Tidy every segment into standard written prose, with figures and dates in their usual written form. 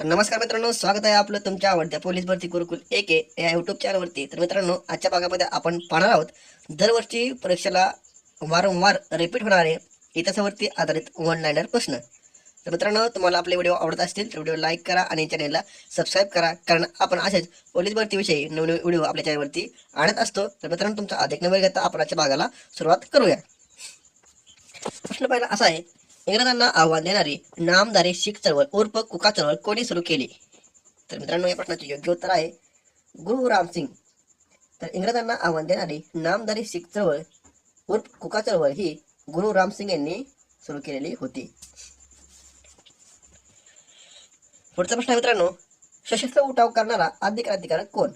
तर नमस्कार मित्रांनो, स्वागत आहे आपलं तुमच्या आवडत्या पोलीस भरती गुरुकुल AK या यूट्यूब चॅनलवरती. तर मित्रांनो, आजच्या भागामध्ये आपण पाहणार आहोत दरवर्षी परीक्षेला वारंवार रिपीट होणारे इतिहासावरती आधारित वन लाइनर प्रश्न. तर मित्रांनो, तुम्हाला आपले व्हिडिओ आवडत असतील तर व्हिडिओ लाईक करा आणि चॅनलला सबस्क्राईब करा, कारण आपण असेच पोलीस भरतीविषयी नवीन व्हिडिओ आपल्या चॅनलवरती आणत असतो. तर मित्रांनो, तुमचा अधिक नंबर घेता आपण आजच्या भागाला सुरुवात करूया. प्रश्न पहिला असा आहे, इंग्रजांना आव्हान देणारी नामधारी शीख चळवळ उर्फ कुका चळवळ कोणी सुरू केली? तर मित्रांनो, या प्रश्नाचे योग्य उत्तर आहे गुरु रामसिंग. तर इंग्रजांना आव्हान देणारी नामधारी शीख चळवळ उर्फ कुका चळवळ ही गुरु रामसिंग यांनी सुरू केलेली होती. पुढचा प्रश्न आहे मित्रांनो, सशस्त्र उठाव करणारा आद्य क्रांतिकारक कोण?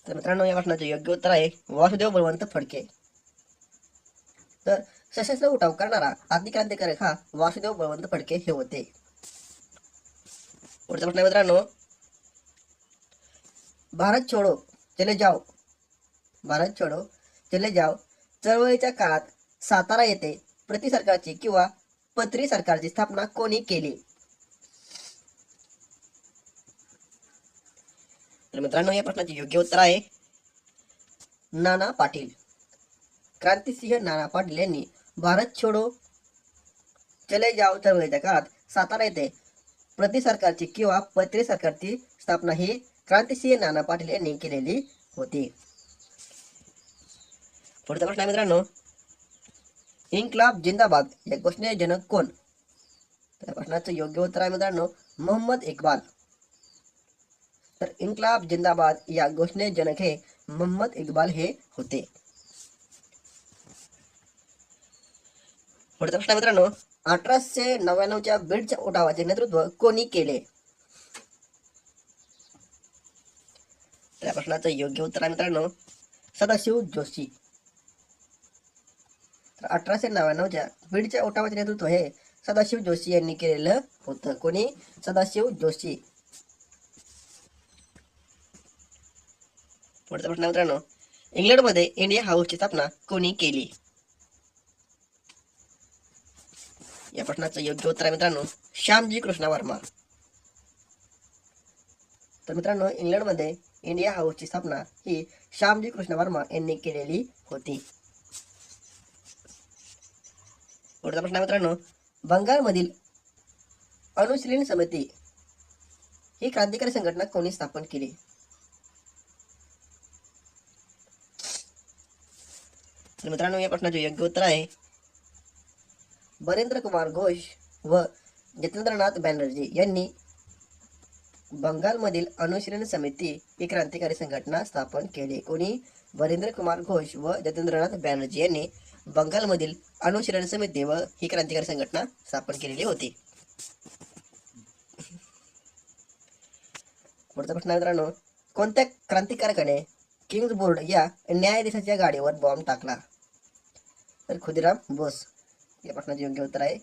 तर मित्रांनो, या प्रश्नाचे योग्य उत्तर आहे वासुदेव बळवंत फडके. तर सशस्त्र उठाव करणारा आद्य क्रांतिकारक हा वासुदेव बळवंत फडके हे होते. पुढचा प्रश्न मित्रांनो, भारत छोडो चले जाओ भारत छोडो चले जाओ चळवळीच्या काळात सातारा येथे प्रति सरकारची किंवा पत्री सरकारची स्थापना कोणी केली? तर मित्रांनो, या प्रश्नाचे योग्य उत्तर आहे नाना पाटील. क्रांतिसिंह नाना पाटील यांनी भारत छोडो चले जाओ चळवळीच्या काळात सातारा येथे प्रति सरकारची किंवा पत्री सरकारची स्थापना ही क्रांतिसिंह नाना पाटील यांनी केलेली होती. पुढचा प्रश्न आहे मित्रांनो, इन्कलाब जिंदाबाद या घोषणे जनक कोण? त्या प्रश्नाचं योग्य उत्तर आहे मित्रांनो मोहम्मद इक्बाल. तर इन्कलाब जिंदाबाद या घोषणे जनक हे मोहम्मद इक्बाल हे होते. पुढचा प्रश्न मित्रांनो, 1899च्या बीडच्या उठावाचे नेतृत्व कोणी केले? त्या प्रश्नाचं योग्य उत्तर आहे मित्रांनो सदाशिव जोशी. तर 1899च्या बीडच्या उठावाचे नेतृत्व हे सदाशिव जोशी यांनी केलेलं होतं. कोणी? सदाशिव जोशी. पुढचा प्रश्न मित्रांनो, इंग्लंडमध्ये इंडिया हाऊसची स्थापना कोणी केली? या प्रश्नाचं योग्य उत्तर आहे मित्रांनो श्यामजी कृष्ण वर्मा. तर मित्रांनो, इंग्लंडमध्ये इंडिया हाऊसची स्थापना ही श्यामजी कृष्ण वर्मा यांनी केलेली होती. पुढचा प्रश्न मित्रांनो, बंगालमधील अनुशीलन समिती ही क्रांतिकारी संघटना कोणी स्थापन केली? तर मित्रांनो, या प्रश्नाचे योग्य उत्तर आहे बरेंद्र कुमार घोष व जतेंद्रनाथ बॅनर्जी यांनी बंगालमधील अनुशीलन समिती ही क्रांतिकारी संघटना स्थापन केली. कोणी? बरेंद्र कुमार घोष व जतेंद्रनाथ बॅनर्जी यांनी बंगालमधील अनुशीलन समिती व ही क्रांतिकारी संघटना स्थापन केलेली होती. पुढचा प्रश्न मित्रांनो, कोणत्या क्रांतिकारकाने किंग्ज बोर्ड या न्यायाधीशाच्या गाडीवर बॉम्ब टाकला? तर खुदिराम बोस. या प्रश्नाचे योग्य उत्तर आहे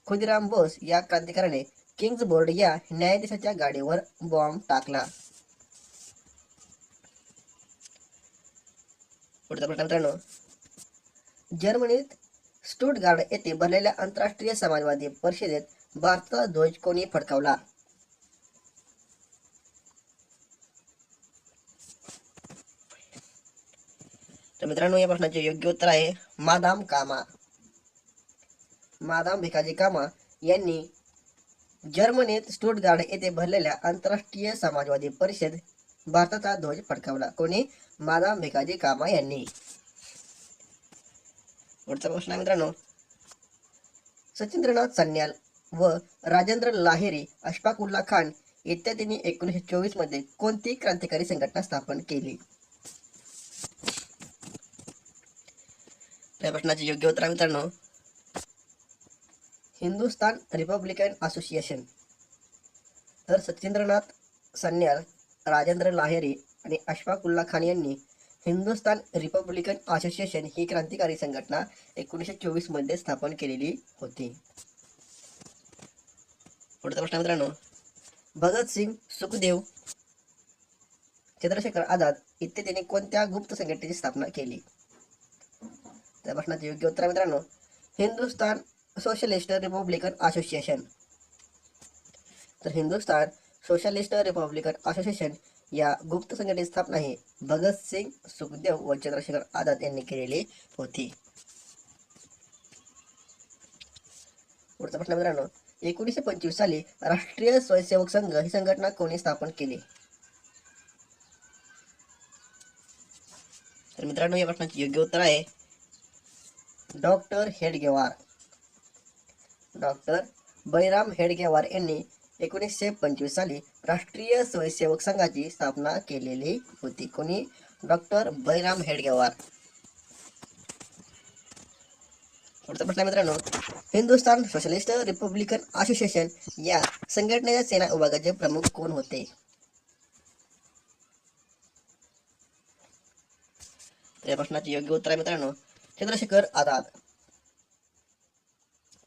खुदिराम बोस या क्रांतिकारकाने किंग्ज बोर्ड या न्यायाधीशाच्या गाडीवर बॉम्ब टाकला. पुढचा प्रश्न मित्रांनो, जर्मनीत स्टुटगार्ड येथे भरलेल्या आंतरराष्ट्रीय समाजवादी परिषदेत भारताचा ध्वज कोणी फडकावला? तर मित्रांनो, या प्रश्नाचे योग्य उत्तर आहे मादाम कामा. मादाम भिकाजी कामा यांनी जर्मनीत स्टुटगार्ड येथे भरलेल्या आंतरराष्ट्रीय समाजवादी परिषद भारताचा ध्वज फडकावला. कोणी? मादाम भिकाजी कामा यांनी. पुढचा प्रश्न आहे मित्रांनो, सचिंद्रनाथ सान्याल व राजेंद्र लाहिरी अशफाकुल्ला खान इत्यादींनी 1924 मध्ये कोणती क्रांतिकारी संघटना स्थापन केली? या प्रश्नाचे योग्य उत्तर आहे मित्रांनो हिंदुस्थान रिपब्लिकन असोसिएशन. तर सचिंद्रनाथ सान्याल, राजेंद्र लाहिरी आणि अशफाकुल्ला खान यांनी हिंदुस्थान रिपब्लिकन असोसिएशन ही क्रांतिकारी संघटना 1924 मध्ये स्थापन केलेली होती. पुढचा प्रश्न मित्रांनो, भगतसिंग, सुखदेव, चंद्रशेखर आझाद इत्यादींनी कोणत्या गुप्त संघटनेची स्थापना केली? त्या प्रश्नाचे योग्य उत्तर मित्रांनो हिंदुस्तान सोशलिस्ट रिपब्लिकन असोसिएशन. तर हिंदुस्तान सोशलिस्ट रिपब्लिकन असोसिएशन या गुप्त संघटनेची स्थापना ही भगतसिंग, सुखदेव व चंद्रशेखर आझाद यांनी केलेली होती. पुढचा प्रश्न मित्रांनो, 1925 साली राष्ट्रीय स्वयंसेवक संघ ही संघटना कोणी स्थापन केली? तर मित्रांनो या प्रश्नाचे योग्य उत्तर आहे डॉक्टर हेडगेवार. डॉक्टर बैराम हेडगेवार यांनी 1925 साली राष्ट्रीय स्वयंसेवक संघाची स्थापना केलेली होती. कोणी? डॉक्टर बैराम हेडगेवार. पुढचा प्रश्न मित्रांनो, हिंदुस्तान सोशलिस्ट रिपब्लिकन असोसिएशन या संघटनेच्या सेना विभागाचे प्रमुख कोण होते? या प्रश्नाचे योग्य उत्तर आहे मित्रांनो चंद्रशेखर आझाद.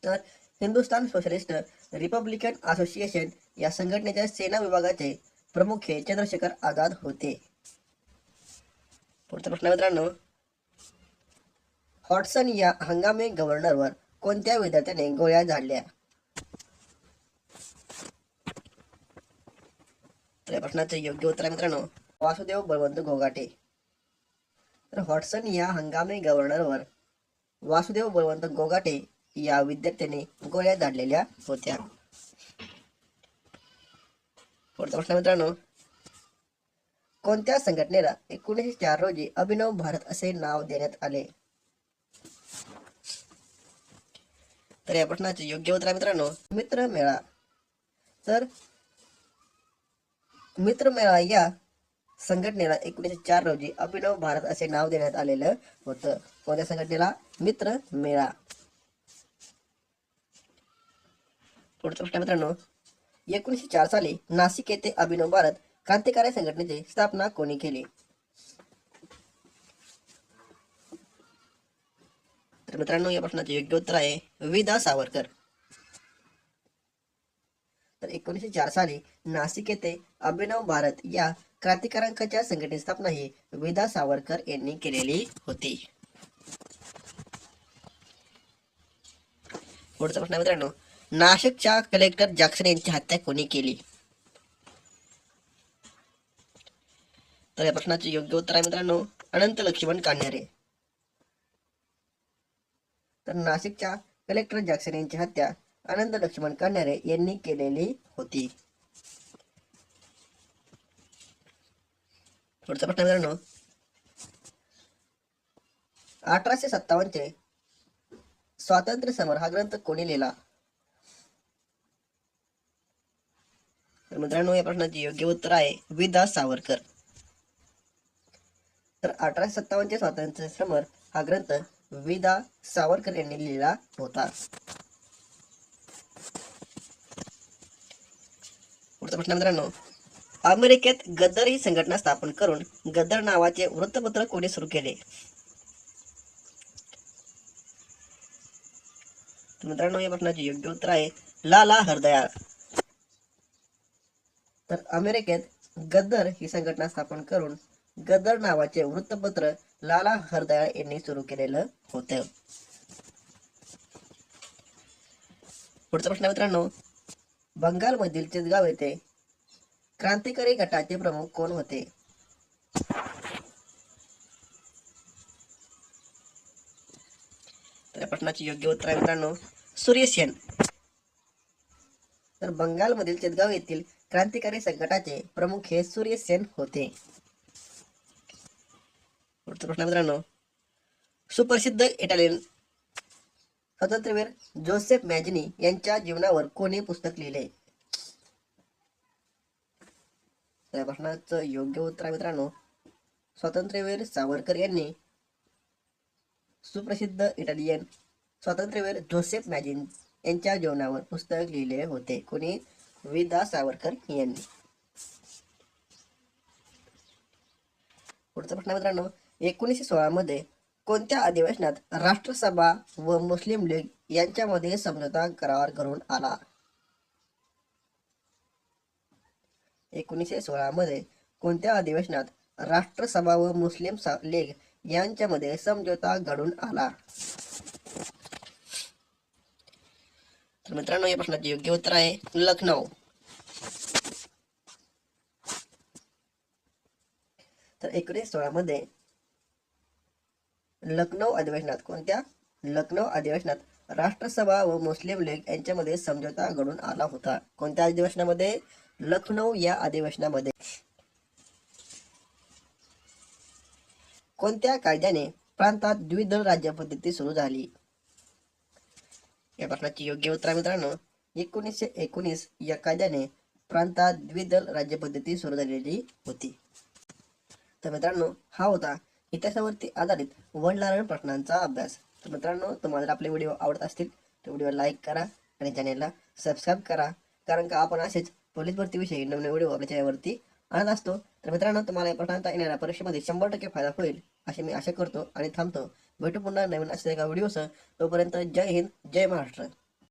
तर हिंदुस्तान सोशलिस्ट रिपब्लिकन असोसिएशन या संघटनेच्या सेना विभागाचे प्रमुख हे चंद्रशेखर आझाद होते. पुढचा प्रश्न मित्रांनो, हॉटसन या हंगामी गव्हर्नरवर कोणत्या विद्यार्थ्याने गोळ्या झाडल्या? तर या प्रश्नाचे योग्य उत्तर आहे मित्रांनो वासुदेव बळवंत गोगाटे. तर हॉटसन या हंगामी गव्हर्नरवर वासुदेव बळवंत गोगाटे या विद्यार्थ्याने गोळ्या झाडलेल्या होत्या. पुढचा प्रश्न मित्रांनो, कोणत्या संघटनेला 1904 रोजी अभिनव भारत असे नाव देण्यात आले? तर या प्रश्नाचे योग्य उत्तर आहे मित्रांनो मित्र मेळा. तर मित्र मेळा या संघटनेला 1904 रोजी अभिनव भारत असे नाव देण्यात आलेलं होतं. कोणत्या संघटनेला? मित्र मेळा. पुढचा प्रश्न मित्रांनो, 1904 साली नाशिक येथे अभिनव भारत क्रांतिकारी संघटनेची स्थापना कोणी केली? तर मित्रांनो या प्रश्नाचे योग्य उत्तर आहे वि.दा. सावरकर. तर 1904 साली नाशिक येथे अभिनव भारत या क्रांतिकारकांच्या संघटनेची स्थापना ही वि.दा. सावरकर यांनी केलेली होती. पुढचा प्रश्न मित्रांनो, नाशिकच्या कलेक्टर जॅक्सन यांची हत्या कोणी केली? तर या प्रश्नाचे योग्य उत्तर आहे मित्रांनो अनंत लक्ष्मण कान्हेरे. तर नाशिकच्या कलेक्टर जॅक्सन यांची हत्या अनंत लक्ष्मण कान्हेरे यांनी केलेली होती. पुढचा प्रश्न मित्रांनो, 1857 चे स्वातंत्र्य समर हा ग्रंथ कोणी लिहिला? तर मित्रांनो या प्रश्नाचे योग्य उत्तर आहे वि.दा. सावरकर. तर 1857 चे स्वातंत्र्य समर हा ग्रंथ वि.दा. सावरकर यांनी लिहिला होता. पुढचा प्रश्न मित्रांनो, अमेरिकेत गद्दर ही संघटना स्थापन करून गद्दर नावाचे वृत्तपत्र कोणी सुरू केले? तर मित्रांनो या प्रश्नाचे योग्य उत्तर आहे लाला हरदयाळ. तर अमेरिकेत गद्दर ही संघटना स्थापन करून गद्दर नावाचे वृत्तपत्र लाला हरदयाळ यांनी सुरू केलेलं होतं. पुढचा प्रश्न मित्रांनो, बंगालमधील चितगाव येथे क्रांतिकारी गटाचे प्रमुख कोण होते? तर या प्रश्नाचे योग्य उत्तर आहे मित्रांनो सूर्य सेन. तर बंगालमधील चितगाव येथील क्रांतिकारी संघटाचे प्रमुख हे सूर्य सेन होते. पुढचा प्रश्न मित्रांनो, सुप्रसिद्ध इटालियन स्वातंत्र्यवीर जोसेफ मॅजिनी यांच्या जीवनावर कोणी पुस्तक लिहिले? या प्रश्नाचं योग्य उत्तर आहे मित्रांनो स्वातंत्र्यवीर सावरकर यांनी सुप्रसिद्ध इटालियन स्वातंत्र्यवीर जोसेफ मॅजिनी यांच्या जीवनावर पुस्तक लिहिले होते. कोणी? वि.दा. सावरकर यांनी. पुढचा प्रश्न मित्रांनो, 1916 मध्ये कोणत्या अधिवेशनात राष्ट्रसभा व मुस्लिम लीग यांच्यामध्ये समझोता करार करून आला? 1916 मध्ये कोणत्या अधिवेशनात राष्ट्रसभा व मुस्लिम लीग यांच्यामध्ये समझोता घडून आला? तर मित्रांनो या प्रश्नाचे योग्य उत्तर आहे लखनौ. तर 1916 मध्ये लखनौ अधिवेशनात कोणत्या लखनौ अधिवेशनात राष्ट्रसभा व मुस्लिम लीग यांच्यामध्ये समझोता घडून आला होता. कोणत्या अधिवेशनामध्ये लखनौ या अधिवेशनामध्ये कोणत्या कायद्याने प्रांतात द्विदल राज्य पद्धती सुरू झाली. या प्रश्नाची योग्य उत्तर मित्रांनो 1919 या कायद्याने प्रांतात द्विदल राज्य पद्धती सुरू झालेली होती. तर मित्रांनो हा होता इतिहासावरती आधारित वडलारण प्रश्नांचा अभ्यास. तर मित्रांनो तुम्हाला आपले व्हिडिओ आवडत असतील तर व्हिडिओ लाईक करा आणि चॅनेलला सबस्क्राईब करा, कारण का आपण असेच पोलीस भरतीविषयी नवीन व्हिडिओ आपल्या चॅनलवरती आणत असतो. तर मित्रांनो तुम्हाला या प्रश्नांचा येणाऱ्या परीक्षेमध्ये 100% फायदा होईल अशी मी आशा करतो आणि थांबतो. भेटू पुन्हा नवीन असलेल्या एका व्हिडिओसह. तोपर्यंत जय हिंद, जय महाराष्ट्र.